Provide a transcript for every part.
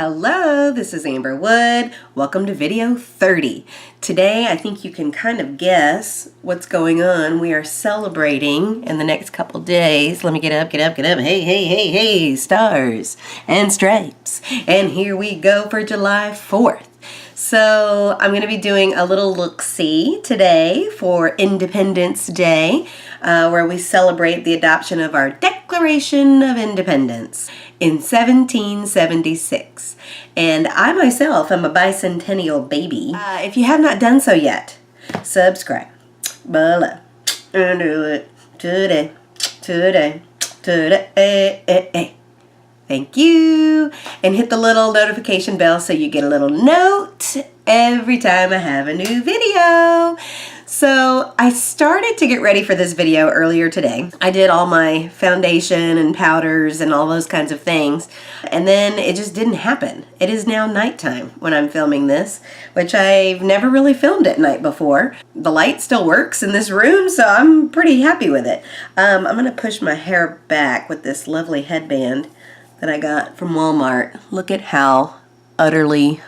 Hello, this is Amber Wood. Welcome to video 30. Today, I think you can kind of guess what's going on. We are celebrating in the next couple days. Let me get up. Hey, stars and stripes. And here we go for July 4th. So I'm going to be doing a little look-see today for Independence Day, where we celebrate the adoption of our Declaration of Independence in 1776. And I myself am a bicentennial baby. If you have not done so yet, subscribe below and do it today. Thank you. And hit the little notification bell so you get a little note every time I have a new video. So I started to get ready for this video earlier today. I did all my foundation and powders and all those kinds of things. And then it just didn't happen. It is now nighttime when I'm filming this, which I've never really filmed at night before. The light still works in this room, so I'm pretty happy with it. I'm gonna push my hair back with this lovely headband that I got from Walmart. Look at how utterly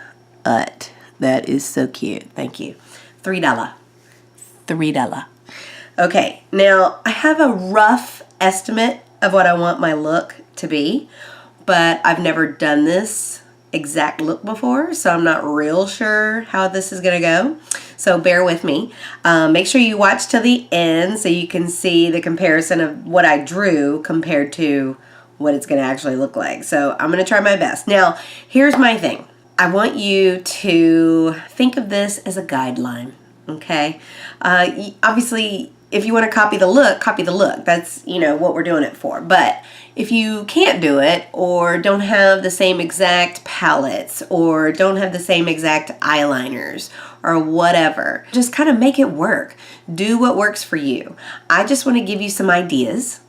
that is so cute. Thank you. $3. Okay, now I have a rough estimate of what I want my look to be, but I've never done this exact look before, so I'm not real sure how this is gonna go. So bear with me. Make sure you watch till the end so you can see the comparison of what I drew compared to what it's going to actually look like. So I'm going to try my best. Now, here's my thing. I want you to think of this as a guideline, okay? Obviously, if you want to copy the look, copy the look. That's, you know, what we're doing it for. But if you can't do it or don't have the same exact palettes or don't have the same exact eyeliners or whatever, just kind of make it work. Do what works for you. I just want to give you some ideas.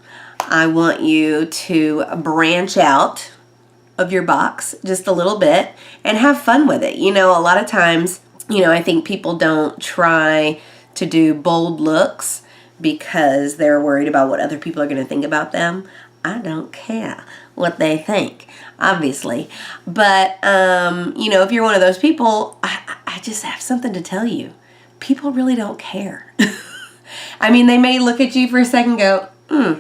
I want you to branch out of your box just a little bit and have fun with it. You know, a lot of times, you know, I think people don't try to do bold looks because they're worried about what other people are going to think about them. I don't care what they think, obviously. But, you know, if you're one of those people, I just have something to tell you. People really don't care. I mean, they may look at you for a second and go,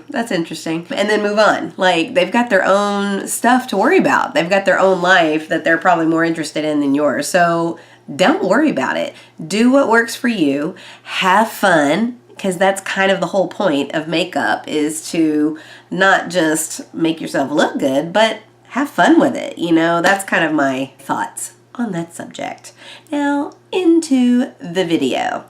that's interesting, and then move on. Like, they've got their own stuff to worry about. They've got their own life that they're probably more interested in than yours. So don't worry about it. Do what works for you. Have fun, because that's kind of the whole point of makeup, is to not just make yourself look good, but have fun with it. You know, that's kind of my thoughts on that subject. Now, into the video.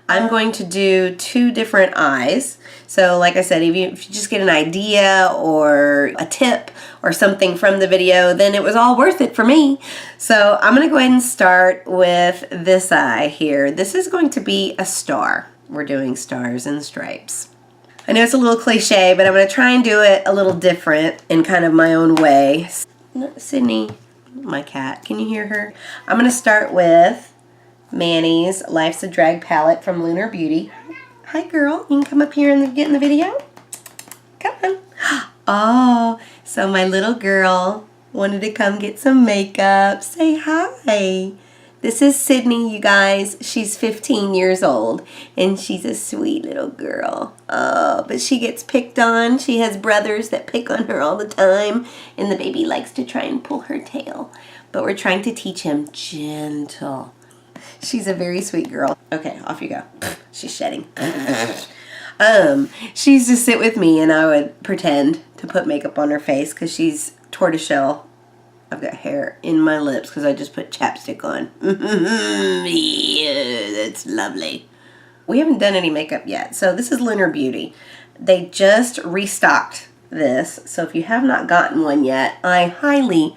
I'm going to do two different eyes. So like I said, if you just get an idea or a tip or something from the video, then it was all worth it for me. So I'm going to go ahead and start with this eye here. This is going to be a star. We're doing stars and stripes. I know it's a little cliche, but I'm going to try and do it a little different in kind of my own way. Sydney, my cat, can you hear her? I'm going to start with Manny's Life's a Drag palette from Lunar Beauty. Hi girl, you can come up here and get in the video. Come on. Oh, so my little girl wanted to come get some makeup. Say hi. This is Sydney, you guys. She's 15 years old and she's a sweet little girl. Oh, but she gets picked on. She has brothers that pick on her all the time and the baby likes to try and pull her tail. But we're trying to teach him gentle. She's a very sweet girl. Okay, off you go. She's shedding. She used to sit with me and I would pretend to put makeup on her face because she's tortoiseshell. I've got hair in my lips because I just put chapstick on. Yeah, that's lovely. We haven't done any makeup yet. So this is Lunar Beauty. They just restocked this. So if you have not gotten one yet, I highly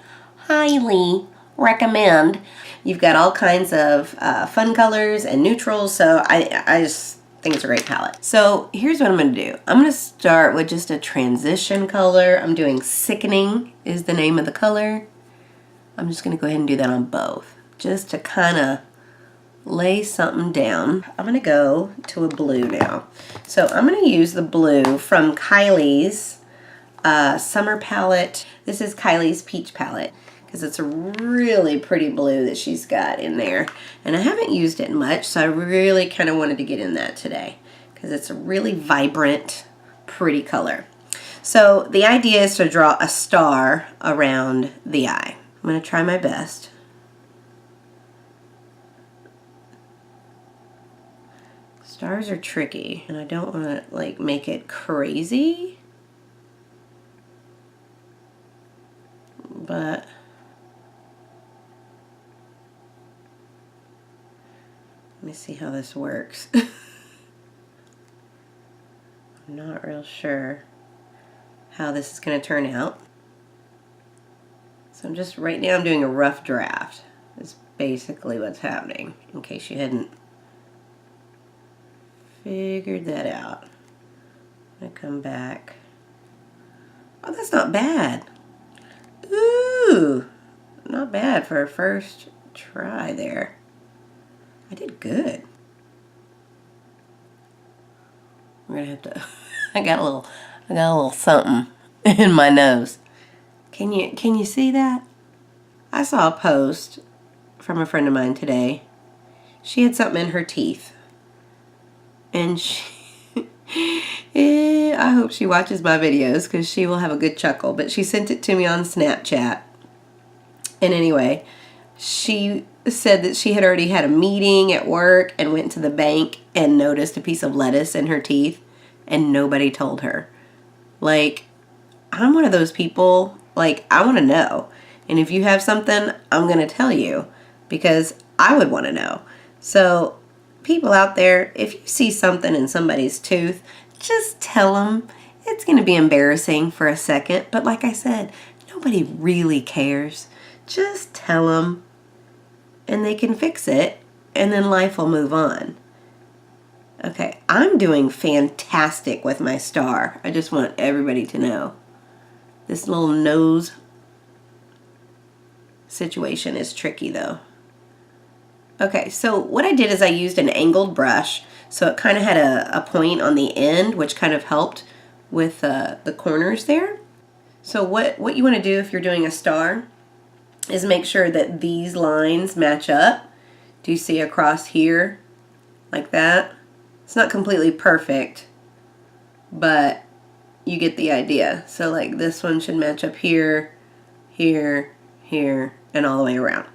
recommend. You've got all kinds of fun colors and neutrals, so I just think it's a great palette. So here's what I'm going to do. I'm going to start with just a transition color. I'm doing Sickening is the name of the color. I'm just going to go ahead and do that on both, just to kind of lay something down. I'm going to go to a blue now. So I'm going to use the blue from Kylie's summer palette. This is Kylie's peach palette. because it's a really pretty blue that she's got in there. And I haven't used it much, so I really kind of wanted to get in that today because it's a really vibrant, pretty color. So the idea is to draw a star around the eye. I'm going to try my best. Stars are tricky, and I don't want to like make it crazy, but let me see how this works. I'm not real sure how this is going to turn out. So I'm just, right now I'm doing a rough draft. Is basically what's happening, in case you hadn't figured that out. I'm going to come back. Oh, that's not bad. Ooh, not bad for a first try there. I did good. We're gonna have to. I got a little something in my nose. Can you see that? I saw a post from a friend of mine today. She had something in her teeth. And I hope she watches my videos because she will have a good chuckle. But she sent it to me on Snapchat. And anyway, she said that she had already had a meeting at work and went to the bank and noticed a piece of lettuce in her teeth and nobody told her. Like, I'm one of those people, like, I want to know. And if you have something, I'm going to tell you because I would want to know. So people out there, if you see something in somebody's tooth, just tell them. It's going to be embarrassing for a second, but like I said, nobody really cares. Just tell them and they can fix it and then life will move on. Okay, I'm doing fantastic with my star. I just want everybody to know. This little nose situation is tricky though. Okay, so what I did is I used an angled brush, so it kind of had a point on the end, which kind of helped with the corners there. So what you want to do if you're doing a star is make sure that these lines match up. Do you see across here like that? It's not completely perfect, but you get the idea. So like this one should match up here, here, here, and all the way around.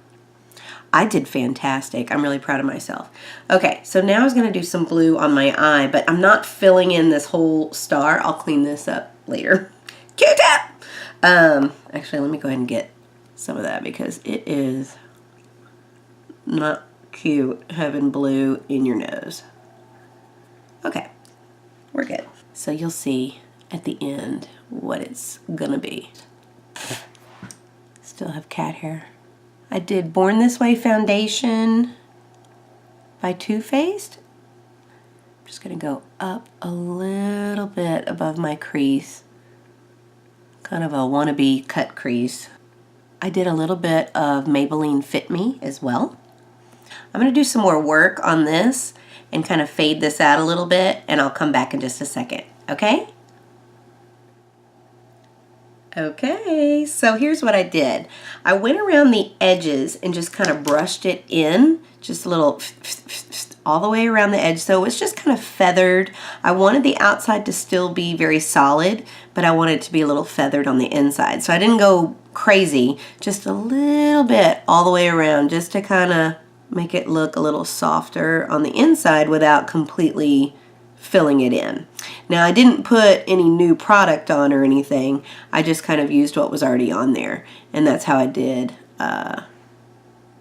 I did fantastic. I'm really proud of myself. Okay, so now I was going to do some blue on my eye, but I'm not filling in this whole star. I'll clean this up later. Q-tip! Actually, let me go ahead and get some of that because it is not cute having blue in your nose. Okay, we're good. So you'll see at the end what it's going to be. Still have cat hair. I did Born This Way foundation by Too Faced. I'm just going to go up a little bit above my crease. Kind of a wannabe cut crease. I did a little bit of Maybelline Fit Me as well. I'm going to do some more work on this and kind of fade this out a little bit, and I'll come back in just a second, okay? Okay, so here's what I did. I went around the edges and just kind of brushed it in, just a little all the way around the edge. So it's just kind of feathered. I wanted the outside to still be very solid, but I wanted it to be a little feathered on the inside. So I didn't go crazy, just a little bit all the way around, just to kind of make it look a little softer on the inside without completely filling it in. Now I didn't put any new product on or anything. I just kind of used what was already on there, and that's how I did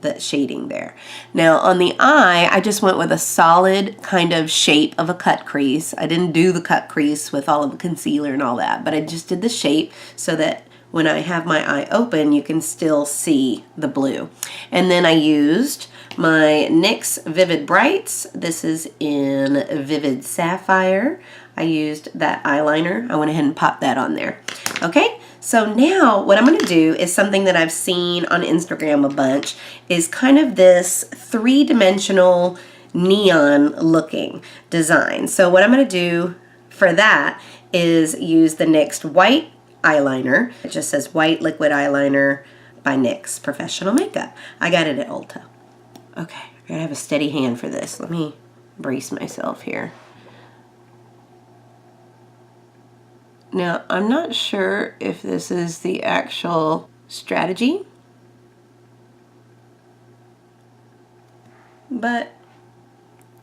the shading there. Now on the eye, I just went with a solid kind of shape of a cut crease. I didn't do the cut crease with all of the concealer and all that, but I just did the shape so that when I have my eye open, you can still see the blue. And then I used my NYX Vivid Brights. This is in Vivid Sapphire. I used that eyeliner. I went ahead and popped that on there. Okay, so now what I'm going to do is something that I've seen on Instagram a bunch, is kind of this three-dimensional neon looking design. So what I'm going to do for that is use the NYX White eyeliner. It just says white liquid eyeliner. by NYX Professional Makeup. I got it at Ulta. Okay, I gotta have a steady hand for this. Let me brace myself here. Now, I'm not sure if this is the actual strategy, but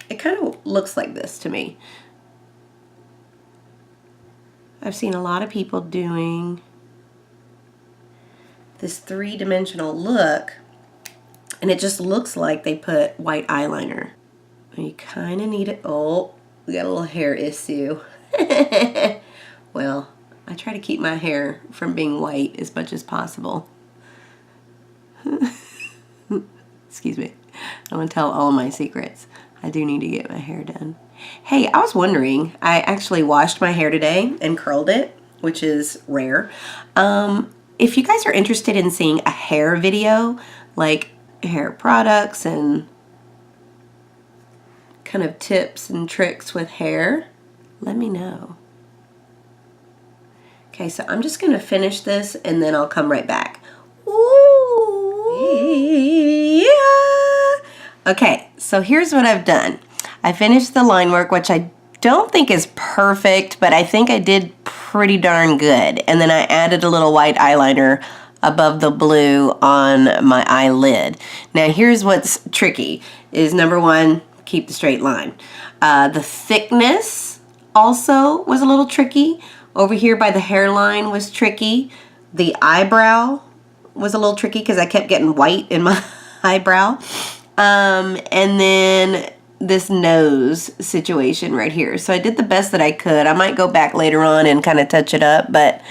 it kind of looks like this to me. I've seen a lot of people doing this three-dimensional look, and it just looks like they put white eyeliner. You kind of need it. Oh, we got a little hair issue. Well, I try to keep my hair from being white as much as possible. Excuse me. I want to tell all of my secrets. I do need to get my hair done. Hey, I was wondering, I actually washed my hair today and curled it, which is rare. If you guys are interested in seeing a hair video, like hair products and kind of tips and tricks with hair, let me know. Okay, so I'm just gonna finish this and then I'll come right back. Ooh, yeah. Okay, so here's what I've done. I finished the line work, which I don't think is perfect, but I think I did pretty darn good. And then I added a little white eyeliner above the blue on my eyelid. Now here's what's tricky, is number one, keep the straight line. The thickness also was a little tricky. Over here by the hairline was tricky. The eyebrow was a little tricky because I kept getting white in my eyebrow. And then this nose situation right here. So I did the best that I could. I might go back later on and kind of touch it up, but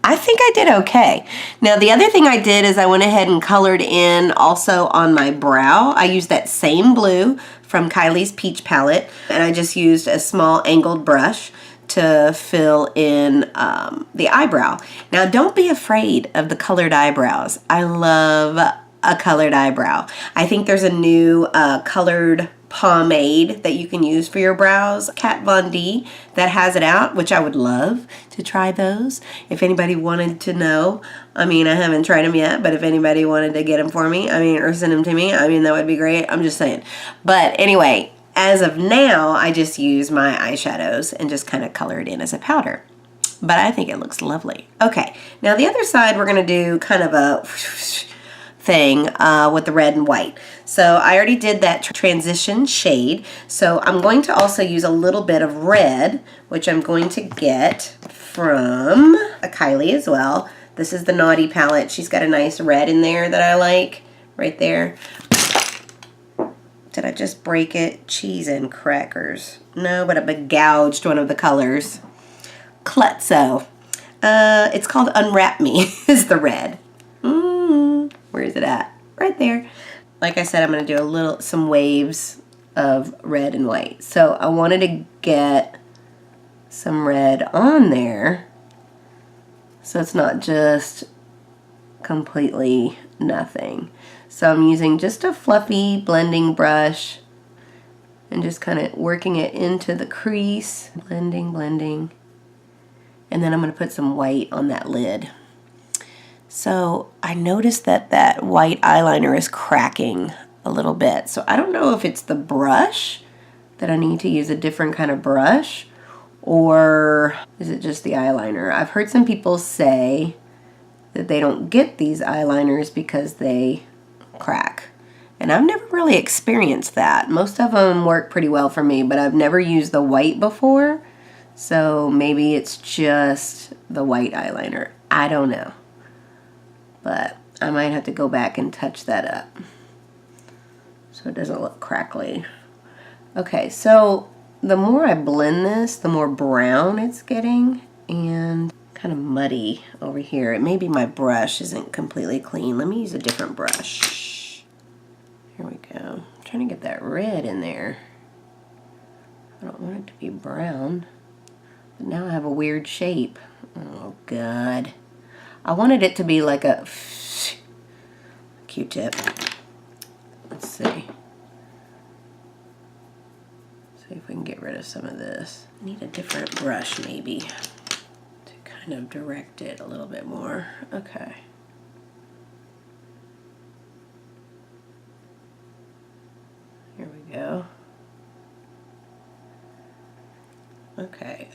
I think I did okay. Now the other thing I did is I went ahead and colored in also on my brow. I used that same blue from Kylie's Peach palette, and I just used a small angled brush to fill in the eyebrow. Now don't be afraid of the colored eyebrows. I love a colored eyebrow. I think there's a new colored pomade that you can use for your brows, Kat Von D, that has it out, which I would love to try those. If anybody wanted to know, I mean, I haven't tried them yet, but if anybody wanted to get them for me, I mean, or send them to me, I mean, that would be great. I'm just saying. But anyway, as of now, I just use my eyeshadows and just kind of color it in as a powder. But I think it looks lovely. Okay, now the other side, we're gonna do kind of a thing with the red and white. So I already did that transition shade. So I'm going to also use a little bit of red, which I'm going to get from a Kylie as well. This is the Naughty palette. She's got a nice red in there that I like, right there. Did I just break it? Cheese and crackers. No, but I gouged one of the colors. Klutzo. It's called Unwrap Me, is the red. Where is it at? Right there. Like I said, I'm going to do some waves of red and white. So I wanted to get some red on there so it's not just completely nothing. So I'm using just a fluffy blending brush and just kind of working it into the crease. Blending, blending. And then I'm going to put some white on that lid. So I noticed that that white eyeliner is cracking a little bit. So I don't know if it's the brush, that I need to use a different kind of brush, or is it just the eyeliner? I've heard some people say that they don't get these eyeliners because they crack. And I've never really experienced that. Most of them work pretty well for me, but I've never used the white before. So maybe it's just the white eyeliner. I don't know. But I might have to go back and touch that up so it doesn't look crackly. Okay, so the more I blend this, the more brown it's getting and kind of muddy over here. It may be my brush isn't completely clean. Let me use a different brush. Here we go. I'm trying to get that red in there. I don't want it to be brown. But now I have a weird shape. Oh, God. I wanted it to be like a Q-tip. Let's see. See if we can get rid of some of this. I need a different brush maybe to kind of direct it a little bit more. Okay. Okay,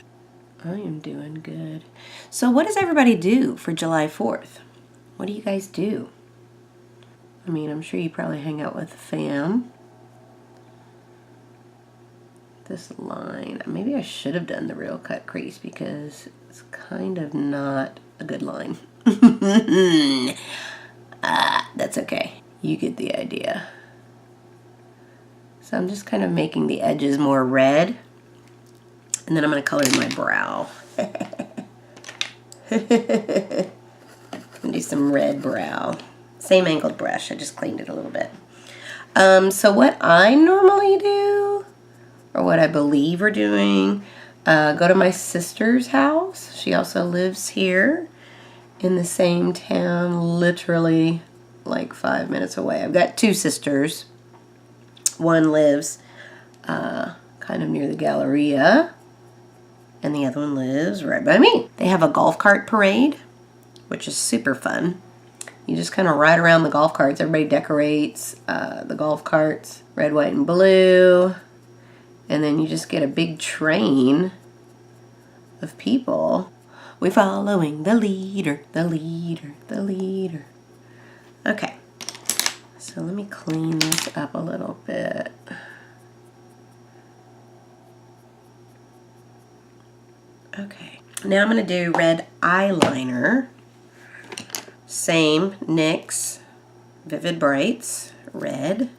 I am doing good. So what does everybody do for July 4th? What do you guys do? I mean, I'm sure you probably hang out with the fam. This line, maybe I should have done the real cut crease because it's kind of not a good line. That's okay. You get the idea. So I'm just kind of making the edges more red. And then I'm going to color my brow. Do some red brow. Same angled brush, I just cleaned it a little bit. So what I normally do, or what I believe we're doing, go to my sister's house. She also lives here in the same town, literally like 5 minutes away. I've got two sisters. One lives kind of near the Galleria, and the other one lives right by me. They have a golf cart parade, which is super fun. You just kind of ride around the golf carts. Everybody decorates the golf carts, red, white, and blue. And then you just get a big train of people. We're following the leader, the leader, the leader. Okay, so let me clean this up a little bit. Okay, now I'm going to do red eyeliner. Same NYX Vivid Brights, red.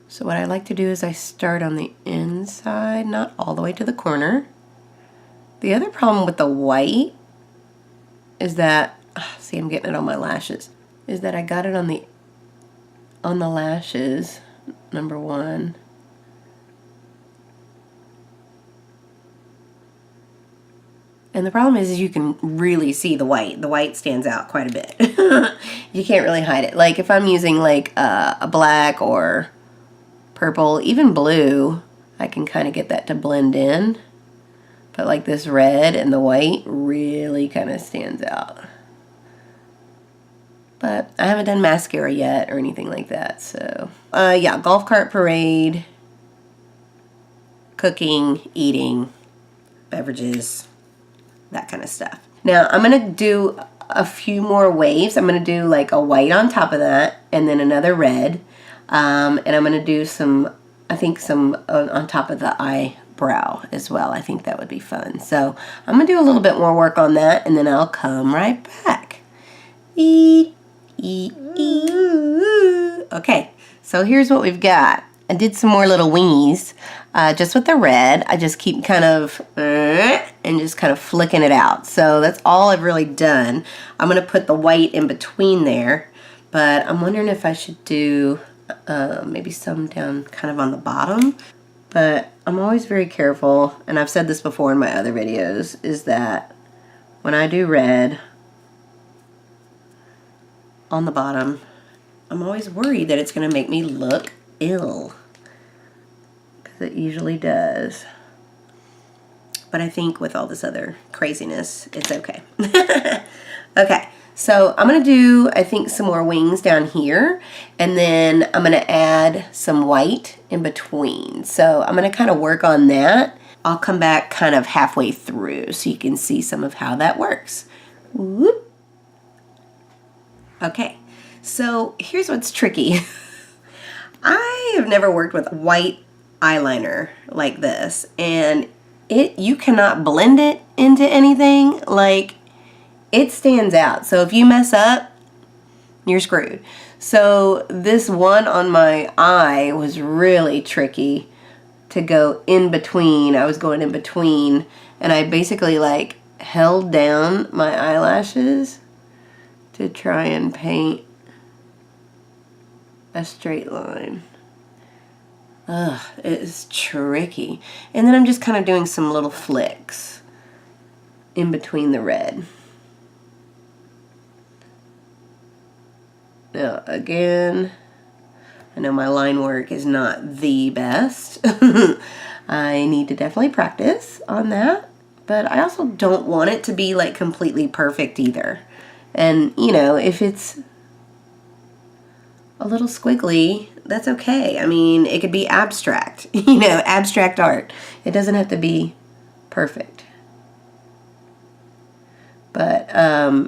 So what I like to do is I start on the inside, not all the way to the corner. The other problem with the white is that, see, I'm getting it on my lashes, is that I got it on the lashes, number one. And the problem is you can really see the white. The white stands out quite a bit. You can't really hide it. Like if I'm using like a black or purple, even blue, I can kind of get that to blend in. But like this red and the white really kind of stands out. But I haven't done mascara yet or anything like that. So yeah, golf cart parade, cooking, eating, beverages, that kind of stuff. Now I'm going to do a few more waves. I'm going to do like a white on top of that and then another red. And I'm going to do some, I think some on top of the eyebrow as well. I think that would be fun. So I'm going to do a little bit more work on that and then I'll come right back. Okay, so here's what we've got. I did some more little wingies just with the red. I just keep kind of and just kind of flicking it out. So that's all I've really done. I'm going to put the white in between there, but I'm wondering if I should do maybe some down kind of on the bottom. But I'm always very careful, and I've said this before in my other videos, is that when I do red on the bottom, I'm always worried that it's going to make me look ill. It usually does. But I think with all this other craziness, it's okay. Okay, so I'm going to do, I think, some more wings down here. And then I'm going to add some white in between. So I'm going to kind of work on that. I'll come back kind of halfway through so you can see some of how that works. Whoop. Okay, so here's what's tricky. I have never worked with white eyeliner like this, and you cannot blend it into anything. Like, it stands out. So if you mess up, you're screwed. So this one on my eye was really tricky to go in between. I was going in between, and I basically like held down my eyelashes to try and paint a straight line. Ugh, it's tricky. And then I'm just kind of doing some little flicks in between the red. Now, again, I know my line work is not the best. I need to definitely practice on that. But I also don't want it to be like completely perfect either. And, you know, if it's a little squiggly, that's okay. I mean, it could be abstract, you know, abstract art. It doesn't have to be Perfect. But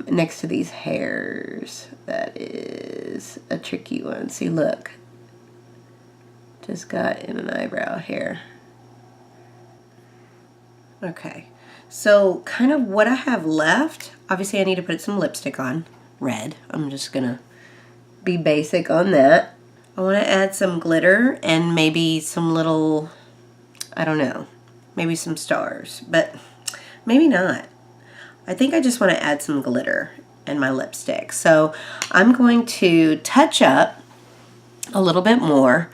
next to these hairs, that is a tricky one. See, look. Just got in an eyebrow hair. Okay. So kind of what I have left, obviously I need to put some lipstick on. Red. I'm just going to be basic on that. I want to add some glitter and maybe some little, I don't know, maybe some stars, but maybe not. I think I just want to add some glitter in my lipstick. So I'm going to touch up a little bit more.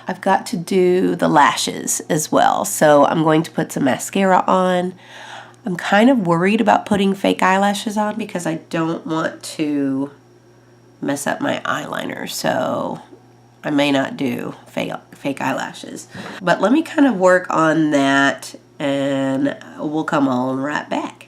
I've got to do the lashes as well. So I'm going to put some mascara on. I'm kind of worried about putting fake eyelashes on because I don't want to mess up my eyeliner. So I may not do fake eyelashes. But let me kind of work on that and we'll come on right back.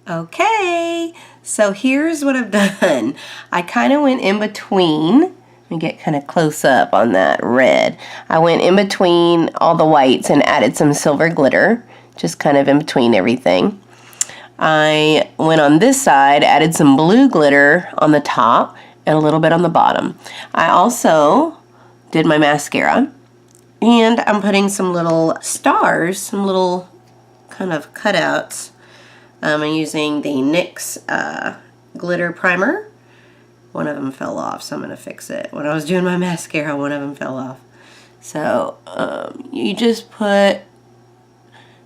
Okay, so here's what I've done. I kind of went in between. Let me get kind of close up on that red. I went in between all the whites and added some silver glitter, just kind of in between everything. I went on this side, added some blue glitter on the top and a little bit on the bottom. I also did my mascara, and I'm putting some little stars, some little kind of cutouts. I'm using the NYX Glitter Primer. One of them fell off, so I'm going to fix it. When I was doing my mascara, one of them fell off. So you just put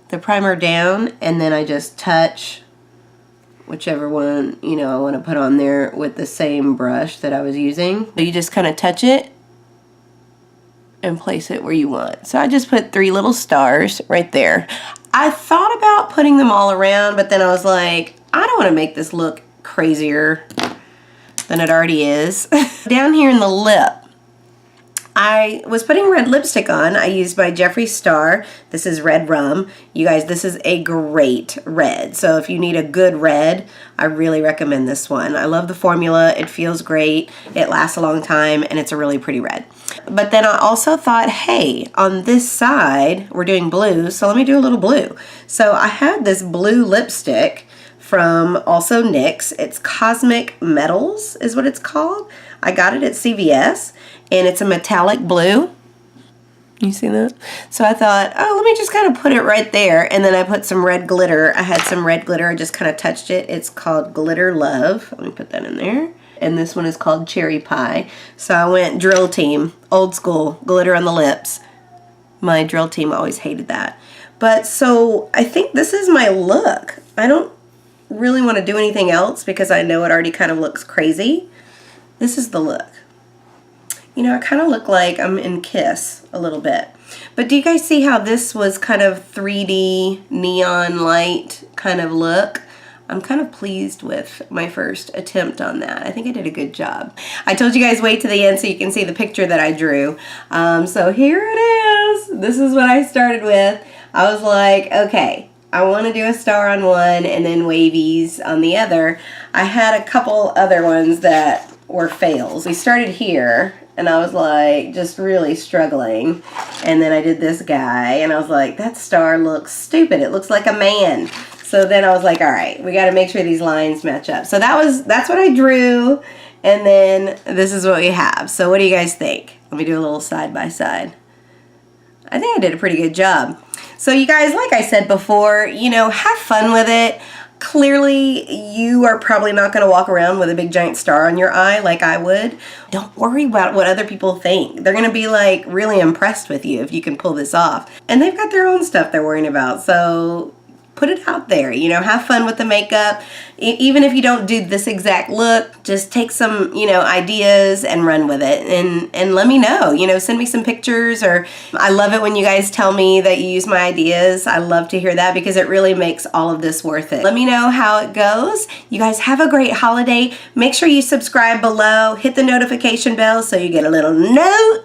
the primer down, and then I just touch whichever one, you know, I want to put on there with the same brush that I was using. So you just kind of touch it and place it where you want. So I just put 3 little stars right there. I thought about putting them all around, but then I was like, I don't want to make this look crazier than it already is. Down here in the lip, I was putting red lipstick on. I used my Jeffree Star. This is Redrum. You guys, this is a great red. So if you need a good red, I really recommend this one. I love the formula. It feels great. It lasts a long time, and it's a really pretty red. But then I also thought, hey, on this side, we're doing blue, so let me do a little blue. So I had this blue lipstick from also NYX. It's Cosmic Metals is what it's called. I got it at CVS, and it's a metallic blue. You see that? So I thought, oh, let me just kind of put it right there, and then I put some red glitter. I had some red glitter. I just kind of touched it. It's called Glitter Love. Let me put that in there. And this one is called Cherry Pie. So I went drill team, old school, glitter on the lips. My drill team always hated that. But so I think this is my look. I don't really want to do anything else because I know it already kind of looks crazy. This is the look. You know, I kind of look like I'm in Kiss a little bit. But do you guys see how this was kind of 3D neon light kind of look? I'm kind of pleased with my first attempt on that. I think I did a good job. I told you guys wait to the end so you can see the picture that I drew. So here it is. This is what I started with. I was like, okay, I want to do a star on one and then wavies on the other. I had a couple other ones that were fails. We started here, and I was like just really struggling, and then I did this guy, and I was like, that star looks stupid. It looks like a man. So then I was like, all right, we got to make sure these lines match up. So that's what I drew, and then this is what we have. So what do you guys think? Let me do a little side by side. I think I did a pretty good job. So you guys, like I said before, you know, have fun with it. Clearly, you are probably not going to walk around with a big giant star on your eye like I would. Don't worry about what other people think. They're going to be like really impressed with you if you can pull this off. And they've got their own stuff they're worrying about. So put it out there, you know, have fun with the makeup. Even if you don't do this exact look, just take some, you know, ideas and run with it, and let me know, you know, send me some pictures. Or I love it when you guys tell me that you use my ideas. I love to hear that because it really makes all of this worth it. Let me know how it goes. You guys have a great holiday. Make sure you subscribe below, hit the notification bell so you get a little note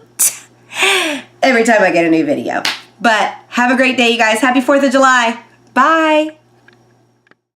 every time I get a new video. But have a great day, you guys. Happy 4th of July. Bye.